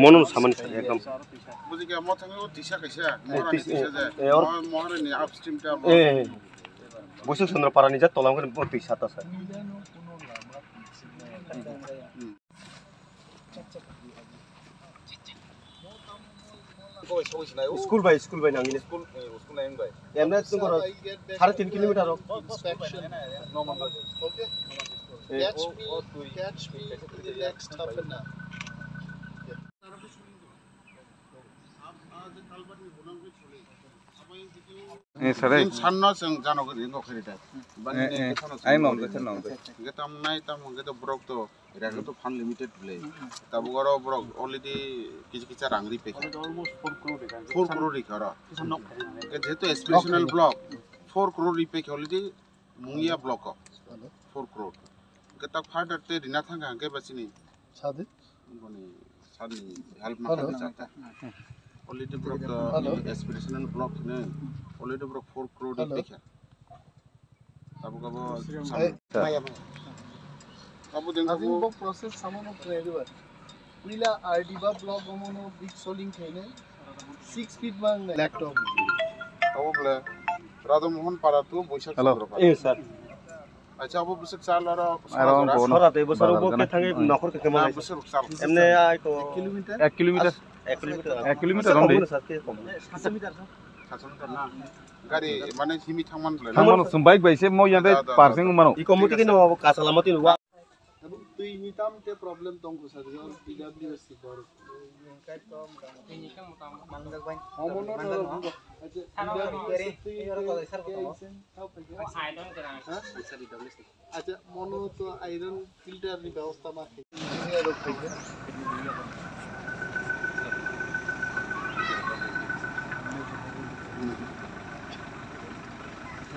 Mono saman ekdom. Buji ke mo thangwi tisha kaisa mohara tisha je mohara ni upstream ta Bosok Chandra Parani jat tolam kan बहुत tisha ta sir. School by nangin school nangin by. Emna tu koro 3.5 kilometer ro. Okay. Catch me in the next half an hour. Sanna sing jano ko ringo khirita bani ai mong ke nong ke tam nai tam ke to brok to ra to fund limited play tabu goro brok already kichi rangri pe almost 4 crore khara ke jeto aspirational block 4 crore pe already mungia block 4 crore ke tak further te rina thanga ke basini sadi bani sadi help ma karna chahta already brok aspirational block ne already brok 4 crore dekha tabu kabo maya abu dengo process samano creative pila RDBA block amono big soling thene 6 feet bang laptop abu bla Radha Mohan para tu boishak chandra para Eh sir. acha abu boishak chal ara Sora te bosar bo ke thange nakhor ke kemana emne ai to 1 kilometer 1 kilometer rom de 7 meter na gari mane simi thangman bla thangman sum bike bai se mo yade parsing mano I komuti ke no kasalamati wa tu nitam te problem tongku sar yo PWS bor अच्छा mono तो iron filter नी व्यवस्था मा engineer लोग थे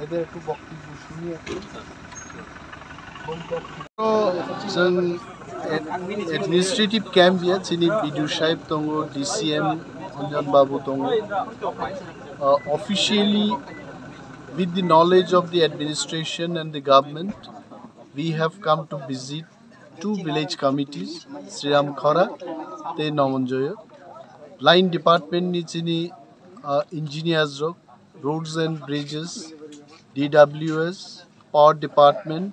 एदे to बक्ति बुसुनी administrative camp here chini bidu saib tongo DCM Anjan Babu tongo officially with the knowledge of the administration and the government we have come to visit 2 village committees Sriram khora Ni Animesh line department ni chini engineers roads and bridges DWS power department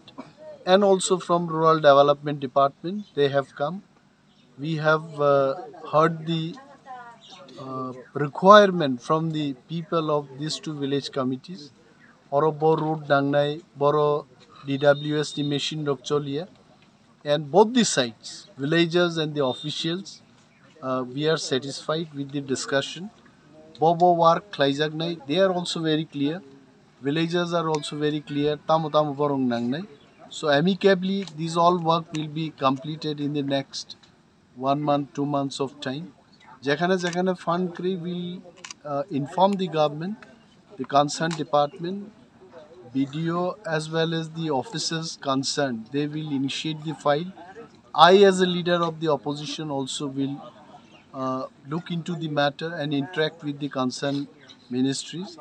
and also from rural development department they have come we have heard the requirement from the people of these 2 village committees oro bor road dangnai boro DWS ni machine rok cholia and both the sides villagers and the officials we are satisfied with the discussion bobo work khlaijak nai they are also very clear villagers are also very clear tamu borong nangnai. So amicably, these all work will be completed in the next 1 month, 2 months of time. Jakhana fund will inform the government, the concerned department, BDO as well as the officers concerned. They will initiate the file. I as a leader of the opposition also will look into the matter and interact with the concerned ministries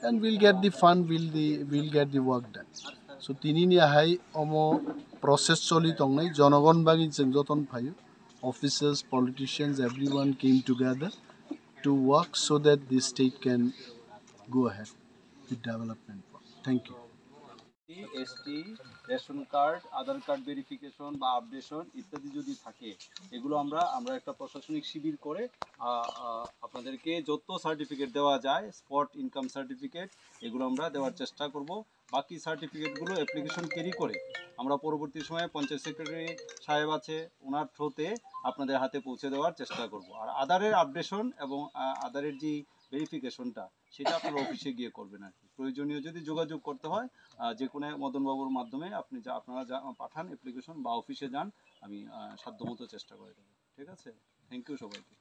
and we'll get the fund, we'll get the work done. So tinini hai omo process choli tongnai jonogon bagi jengjoton phayo officers politicians everyone came together to work so that the state can go ahead with development work. Thank you. ST ration card Aadhaar card verification বা updation ইত্যাদি যদি থাকে এগুলো আমরা একটা প্রশাসনিক শিবির করে আপনাদেরকে যত সার্টিফিকেট দেওয়া যায় স্পট ইনকাম সার্টিফিকেট এগুলো আমরা দেওয়ার চেষ্টা করব বাকি সার্টিফিকেটগুলো অ্যাপ্লিকেশন ক্যারি করে আমরা পরবর্তী সময়ে পঞ্চায়েত সেক্রেটারি সাহেব আছে ওনার থ্রুতে আপনাদের হাতে পৌঁছে দেওয়ার চেষ্টা করব আর আধারের আপডেশন এবং আধারের যে ভেরিফিকেশনটা সেটা আপনারা অফিসে গিয়ে করবেন আর কি প্রয়োজনীয় যদি যোগাযোগ করতে হয় যে কোনো মদনবাবুর মাধ্যমে আপনারা পাঠান অ্যাপ্লিকেশন বা অফিসে যান আমি সাধ্যমতো চেষ্টা করে দেব ঠিক আছে থ্যাংক ইউ সবাইকে